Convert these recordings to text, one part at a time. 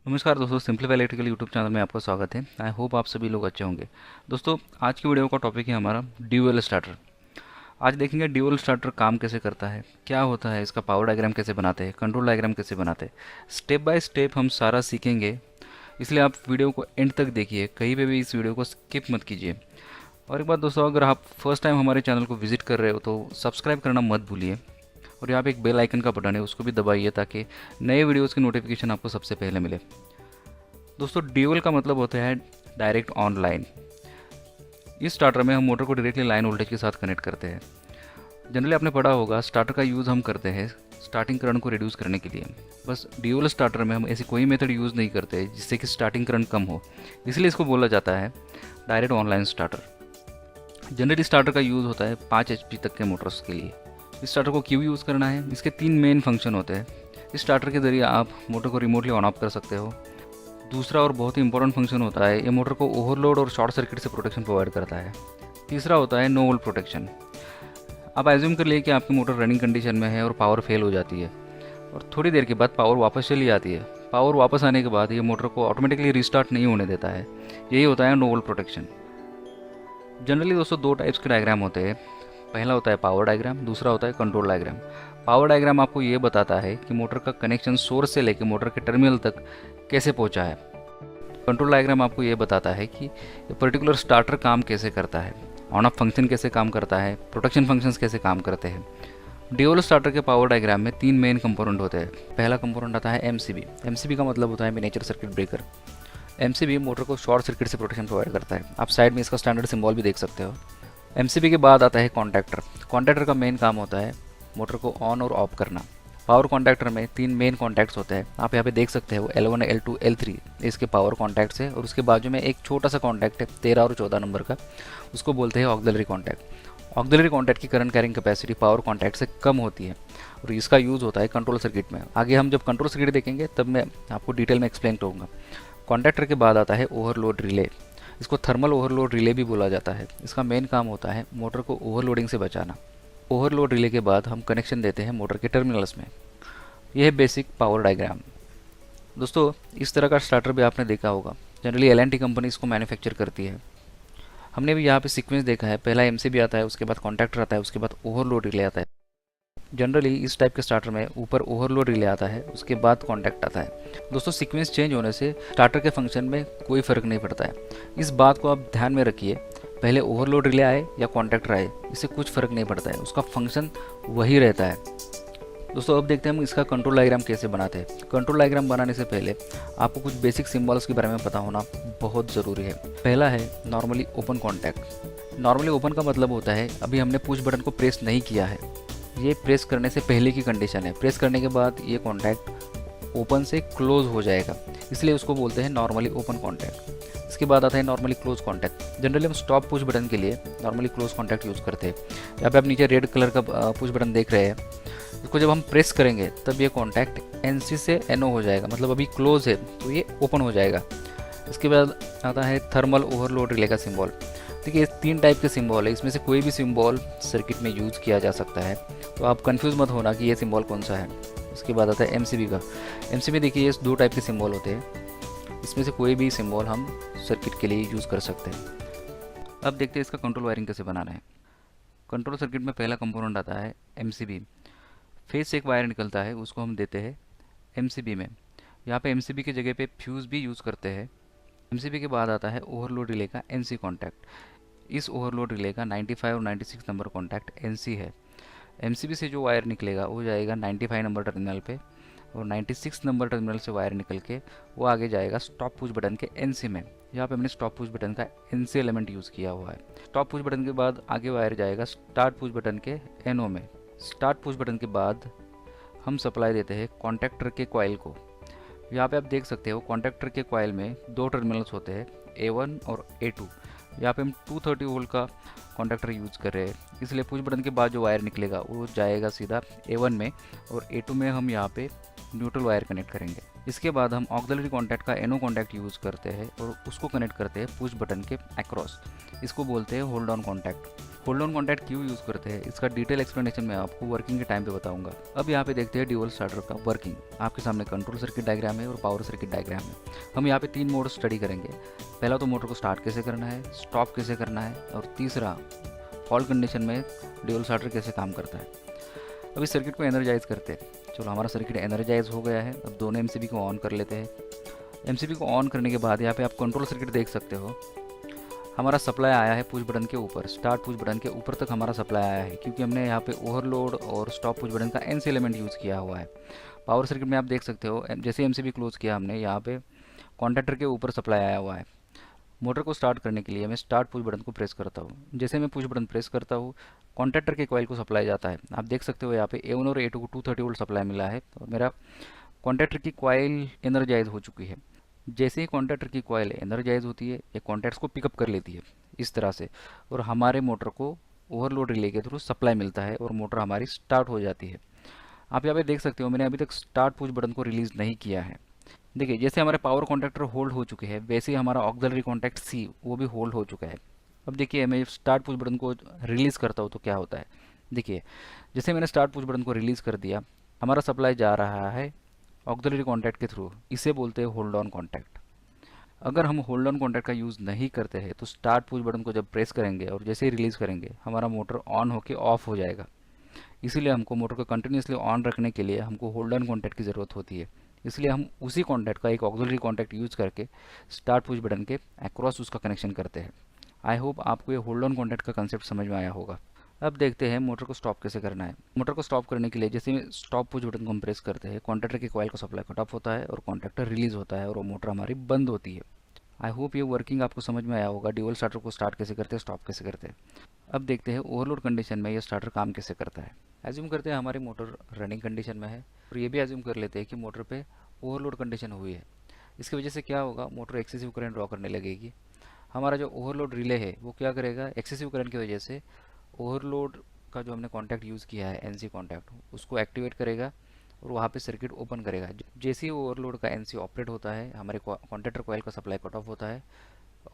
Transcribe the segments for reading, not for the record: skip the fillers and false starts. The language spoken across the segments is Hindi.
नमस्कार दोस्तों, सिंपलीफाई इलेक्ट्रिकल यूट्यूब चैनल में आपका स्वागत है। आई होप आप सभी लोग अच्छे होंगे। दोस्तों, आज की वीडियो का टॉपिक है हमारा ड्यूअल स्टार्टर। आज देखेंगे ड्यूअल स्टार्टर काम कैसे करता है, क्या होता है, इसका पावर डायग्राम कैसे बनाते हैं, कंट्रोल डायग्राम कैसे बनाते हैं। स्टेप बाय स्टेप हम सारा सीखेंगे, इसलिए आप वीडियो को एंड तक देखिए, कहीं पे भी इस वीडियो को स्किप मत कीजिए। और एक बात दोस्तों, अगर आप फर्स्ट टाइम हमारे चैनल को विजिट कर रहे हो तो सब्सक्राइब करना मत भूलिए। और यहाँ पे एक बेल आइकन का बटन है, उसको भी दबाइए ताकि नए वीडियोज़ की नोटिफिकेशन आपको सबसे पहले मिले। दोस्तों, ड्यूअल का मतलब होता है डायरेक्ट ऑन लाइन। इस स्टार्टर में हम मोटर को डायरेक्टली लाइन वोल्टेज के साथ कनेक्ट करते हैं। जनरली आपने पढ़ा होगा, स्टार्टर का यूज़ हम करते हैं स्टार्टिंग करंट को रिड्यूस करने के लिए। बस ड्यूअल स्टार्टर में हम ऐसी कोई मेथड यूज़ नहीं करते जिससे कि स्टार्टिंग करंट कम हो, इसलिए इसको बोला जाता है direct online starter. Generally starter का यूज़ होता है 5 HP तक के मोटर्स के लिए। इस स्टार्टर को क्यों यूज़ करना है, इसके 3 मेन फंक्शन होते हैं। इस स्टार्टर के ज़रिए आप मोटर को रिमोटली ऑन ऑफ कर सकते हो। दूसरा और बहुत ही इंपॉर्टेंट फंक्शन होता है, ये मोटर को ओवरलोड और शॉर्ट सर्किट से प्रोटेक्शन प्रोवाइड करता है। तीसरा होता है नो वोल्ट प्रोटेक्शन। आप एज्यूम कर लिए कि आपकी मोटर रनिंग कंडीशन में है और पावर फेल हो जाती है और थोड़ी देर के बाद पावर वापस चली आती है। पावर वापस आने के बाद ये मोटर को ऑटोमेटिकली रिस्टार्ट नहीं होने देता है। यही होता है नो वोल्ट प्रोटेक्शन। जनरली दोस्तों 2 टाइप्स के डायग्राम होते हैं। पहला होता है पावर डायग्राम, दूसरा होता है कंट्रोल डायग्राम। पावर डायग्राम आपको ये बताता है कि मोटर का कनेक्शन सोर्स से लेकर मोटर के टर्मिनल तक कैसे पहुंचा है। कंट्रोल डायग्राम आपको ये बताता है कि ये पर्टिकुलर स्टार्टर काम कैसे करता है, ऑन ऑफ फंक्शन कैसे काम करता है, प्रोटेक्शन फंक्शंस कैसे काम करते हैं। ड्यूअल स्टार्टर के पावर डायग्राम में 3 मेन कंपोनेंट होते हैं। पहला कंपोनेंट आता है एमसीबी। एमसीबी का मतलब होता है miniature circuit breaker. MCB motor को शॉर्ट सर्किट से प्रोटेक्शन प्रोवाइड करता है। आप साइड में इसका स्टैंडर्ड सिंबल भी देख सकते हो। एमसीबी के बाद आता है कॉन्टैक्टर। कॉन्टैक्टर का मेन काम होता है मोटर को ऑन और ऑफ करना। पावर कॉन्टैक्टर में 3 मेन कॉन्टैक्ट्स होते हैं। आप यहाँ पे देख सकते हो L1, L2, L3 इसके पावर कॉन्टैक्ट्स है। और उसके बाजू में एक छोटा सा कॉन्टैक्ट है 13 और 14 नंबर का, उसको बोलते हैं ऑक्सिलरी कॉन्टैक्ट। ऑक्सिलरी कॉन्टैक्ट की current carrying capacity power contact से कम होती है और इसका यूज़ होता है कंट्रोल सर्किट में। आगे हम जब कंट्रोल सर्किट देखेंगे तब मैं आपको डिटेल में एक्सप्लेन करूँगा। कॉन्टैक्टर के बाद आता है ओवरलोड रिले। इसको थर्मल ओवरलोड रिले भी बोला जाता है। इसका मेन काम होता है मोटर को ओवरलोडिंग से बचाना। ओवरलोड रिले के बाद हम कनेक्शन देते हैं मोटर के टर्मिनल्स में। यह है बेसिक पावर डायग्राम। दोस्तों, इस तरह का स्टार्टर भी आपने देखा होगा। जनरली L&T कंपनी इसको मैन्युफैक्चर करती है। हमने भी यहाँ पे सीक्वेंस देखा है, पहला एमसीबी आता है, उसके बाद कॉन्टैक्टर आता है, उसके बाद ओवरलोड रिले आता है। जनरली इस टाइप के स्टार्टर में ऊपर ओवरलोड रिले आता है, उसके बाद कॉन्टैक्ट आता है। दोस्तों, सीक्वेंस चेंज होने से स्टार्टर के फंक्शन में कोई फ़र्क नहीं पड़ता है। इस बात को आप ध्यान में रखिए, पहले ओवरलोड रिले आए या कॉन्टैक्टर आए, इससे कुछ फ़र्क नहीं पड़ता है, उसका फंक्शन वही रहता है। दोस्तों, अब देखते हैं हम इसका कंट्रोल डायग्राम कैसे बनाते हैं। कंट्रोल डायग्राम बनाने से पहले आपको कुछ बेसिक सिंबल्स के बारे में पता होना बहुत ज़रूरी है। पहला है normally open contact. Normally open का मतलब होता है अभी हमने पुश बटन को प्रेस नहीं किया है, ये प्रेस करने से पहले की कंडीशन है। प्रेस करने के बाद ये कॉन्टैक्ट ओपन से क्लोज हो जाएगा, इसलिए उसको बोलते हैं नॉर्मली ओपन कॉन्टैक्ट। इसके बाद आता है नॉर्मली क्लोज कॉन्टैक्ट। जनरली हम स्टॉप पुश बटन के लिए नॉर्मली क्लोज कॉन्टैक्ट यूज़ करते हैं। यहाँ पे आप नीचे रेड कलर का पुश बटन देख रहे हैं, इसको जब हम प्रेस करेंगे तब ये कॉन्टैक्ट NC से NO हो जाएगा, मतलब अभी क्लोज है तो ये ओपन हो जाएगा। इसके बाद आता है थर्मल ओवरलोड रिले का सिंबल। देखिए, 3 टाइप के सिंबल है, इसमें से कोई भी सिंबल सर्किट में यूज़ किया जा सकता है, तो आप कंफ्यूज मत होना कि ये सिंबल कौन सा है। उसके बाद आता है एमसीबी का। एमसीबी देखिए, ये 2 टाइप के सिंबल होते हैं, इसमें से कोई भी सिंबल हम सर्किट के लिए यूज़ कर सकते हैं। अब देखते हैं इसका कंट्रोल वायरिंग कैसे बनाना है। कंट्रोल सर्किट में पहला कंपोनेंट आता है एमसीबी। फेज से एक वायर निकलता है, उसको हम देते हैं एमसीबी में। यहाँ पे एमसीबी की जगह पे फ्यूज़ भी यूज़ करते हैं। एमसीबी के बाद आता है ओवरलोड रिले का NC कॉन्टैक्ट। इस ओवरलोड रिले का 95 और 96 नंबर कॉन्टैक्ट NC है। एमसीबी से जो वायर निकलेगा वो जाएगा 95 नंबर टर्मिनल पे और 96 नंबर टर्मिनल से वायर निकल के वो आगे जाएगा स्टॉप पुश बटन के NC में। यहाँ पे हमने स्टॉप पुश बटन का NC एलिमेंट यूज़ किया हुआ है। स्टॉप पुश बटन के बाद आगे वायर जाएगा स्टार्ट पुश बटन के NO में। स्टार्ट पुश बटन के बाद हम सप्लाई देते हैं कॉन्टैक्टर के कॉइल को। यहाँ पे आप देख सकते हो कॉन्टैक्टर के कॉइल में 2 टर्मिनल्स होते हैं, A1 और A2। यहाँ पे हम 230 वोल्ट का कॉन्टैक्टर यूज़ कर रहे हैं, इसलिए पुश बटन के बाद जो वायर निकलेगा वो जाएगा सीधा A1 में और A2 में हम यहाँ पे न्यूट्रल वायर कनेक्ट करेंगे। इसके बाद हम ऑक्सिलरी कॉन्टैक्ट का NO कॉन्टैक्ट यूज़ करते हैं और उसको कनेक्ट करते हैं पुश बटन के अक्रॉस। इसको बोलते हैं hold on contact. Hold on contact क्यों यूज़ करते हैं इसका डिटेल एक्सप्लेनेशन मैं आपको वर्किंग के टाइम पे बताऊंगा। अब यहाँ पे देखते हैं ड्यूअल स्टार्टर का वर्किंग। आपके सामने कंट्रोल सर्किट डायग्राम है और पावर सर्किट डायग्राम है। हम यहाँ पे 3 मोड स्टडी करेंगे। पहला तो मोटर को स्टार्ट कैसे करना है, स्टॉप कैसे करना है, और तीसरा फॉल्ट कंडीशन में ड्यूअल स्टार्टर कैसे काम करता है। अब इस सर्किट को एनर्जाइज करते हैं। चलो हमारा सर्किट एनर्जाइज हो गया है। अब दोनों एमसीबी को ऑन कर लेते हैं। एमसीबी को ऑन करने के बाद यहाँ पे आप कंट्रोल सर्किट देख सकते हो। हमारा सप्लाई आया है पुश बटन के ऊपर, स्टार्ट पुश बटन के ऊपर तक हमारा सप्लाई आया है, क्योंकि हमने यहाँ पे ओवरलोड और स्टॉप पुश बटन का एनसी एलिमेंट यूज़ किया हुआ है। पावर सर्किट में आप देख सकते हो जैसे एमसीबी क्लोज किया हमने, यहाँ पे कॉन्टैक्टर के ऊपर सप्लाई आया हुआ है। मोटर को स्टार्ट करने के लिए मैं स्टार्ट पुश बटन को प्रेस करता हूँ। जैसे मैं पुश बटन प्रेस करता हूँ कॉन्टैक्टर के कॉइल को सप्लाई जाता है। आप देख सकते हो यहाँ पे A1 और A2 को 230 वोल्ट सप्लाई मिला है और मेरा कॉन्टैक्टर की कॉइल एनर्जाइज हो चुकी है। जैसे ही कॉन्टैक्टर की कॉइल एनर्जाइज होती है ये कॉन्टैक्ट्स को पिकअप कर लेती है इस तरह से, और हमारे मोटर को ओवरलोड रिले के थ्रू सप्लाई मिलता है और मोटर हमारी स्टार्ट हो जाती है। आप यहाँ पे देख सकते हो मैंने अभी तक स्टार्ट पुश बटन को रिलीज़ नहीं किया है। देखिए जैसे हमारे पावर कॉन्टैक्टर होल्ड हो चुके हैं वैसे ही हमारा ऑक्सिलरी कॉन्टैक्ट C वो भी होल्ड हो चुका है। अब देखिए मैं स्टार्ट पुश बटन को रिलीज़ करता हूँ तो क्या होता है। देखिए जैसे मैंने स्टार्ट पुश बटन को रिलीज़ कर दिया, हमारा सप्लाई जा रहा है ऑक्सिलरी कॉन्टैक्ट के थ्रू। इसे बोलते हैं होल्ड ऑन कॉन्टैक्ट। अगर हम होल्ड ऑन कॉन्टैक्ट का यूज़ नहीं करते हैं तो स्टार्ट पुश बटन को जब प्रेस करेंगे और जैसे ही रिलीज़ करेंगे हमारा मोटर ऑन होकर ऑफ हो जाएगा। इसीलिए हमको मोटर को कंटिन्यूसली ऑन रखने के लिए हमको होल्ड ऑन कॉन्टैक्ट की ज़रूरत होती है। इसलिए हम उसी कॉन्टैक्ट का एक ऑक्सिलरी कॉन्टैक्ट यूज़ करके स्टार्ट पुश बटन के अक्रॉस उसका कनेक्शन करते हैं। आई होप आपको ये होल्ड ऑन कॉन्टैक्ट का कंसेप्ट समझ में आया होगा। अब देखते हैं मोटर को स्टॉप कैसे करना है। मोटर को स्टॉप करने के लिए जैसे स्टॉप पुश बटन को हम प्रेस करते हैं कॉन्टैक्टर के कॉइल का सप्लाई कट ऑफ होता है और कॉन्टैक्टर रिलीज होता है और वो मोटर हमारी बंद होती है। आई होप ये वर्किंग आपको समझ में आया होगा। ड्यूअल स्टार्टर को स्टार्ट कैसे करते हैं, स्टॉप कैसे करते हैं। अब देखते हैं ओवरलोड कंडीशन में ये स्टार्टर काम कैसे करता है। एज्यूम करते हैं हमारी मोटर रनिंग कंडीशन में है और ये भी एज्यूम कर लेते हैं कि मोटर पे ओवरलोड कंडीशन हुई है। इसकी वजह से क्या होगा, मोटर एक्सेसिव करंट ड्रॉ करने लगेगी। हमारा जो ओवरलोड रिले है वो क्या करेगा, एक्सेसिव करंट की वजह से ओवरलोड का जो हमने कॉन्टैक्ट यूज़ किया है एनसी कॉन्टैक्ट उसको एक्टिवेट करेगा और वहाँ पे सर्किट ओपन करेगा। जैसे ही ओवरलोड का एनसी ऑपरेट होता है हमारे कॉन्टैक्टर कॉइल का सप्लाई कट ऑफ होता है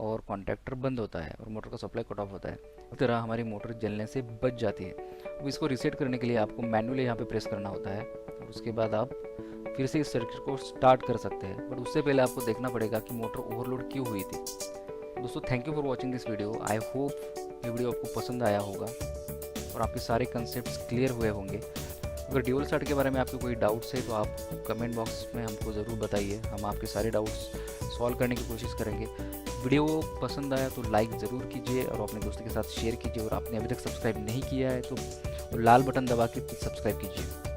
और कॉन्टैक्टर बंद होता है और मोटर का सप्लाई कट ऑफ होता है। इस तरह हमारी मोटर जलने से बच जाती है। अब इसको रीसेट करने के लिए आपको मैनुअली यहाँ पे प्रेस करना होता है और उसके बाद आप फिर से इस सर्किट को स्टार्ट कर सकते हैं। बट उससे पहले आपको देखना पड़ेगा कि मोटर ओवरलोड क्यों हुई थी। दोस्तों thank you for watching this video. I hope ये वीडियो आपको पसंद आया होगा और आपके सारे कंसेप्ट क्लियर हुए होंगे। अगर ड्यूअल स्टार्ट के बारे में आपके कोई डाउट्स है तो आप कमेंट बॉक्स में हमको ज़रूर बताइए। हम आपके सारे डाउट्स सॉल्व करने की कोशिश करेंगे। वीडियो पसंद आया तो लाइक ज़रूर कीजिए और अपने दोस्तों के साथ शेयर कीजिए। और आपने अभी तक सब्सक्राइब नहीं किया है तो लाल बटन दबा के सब्सक्राइब कीजिए।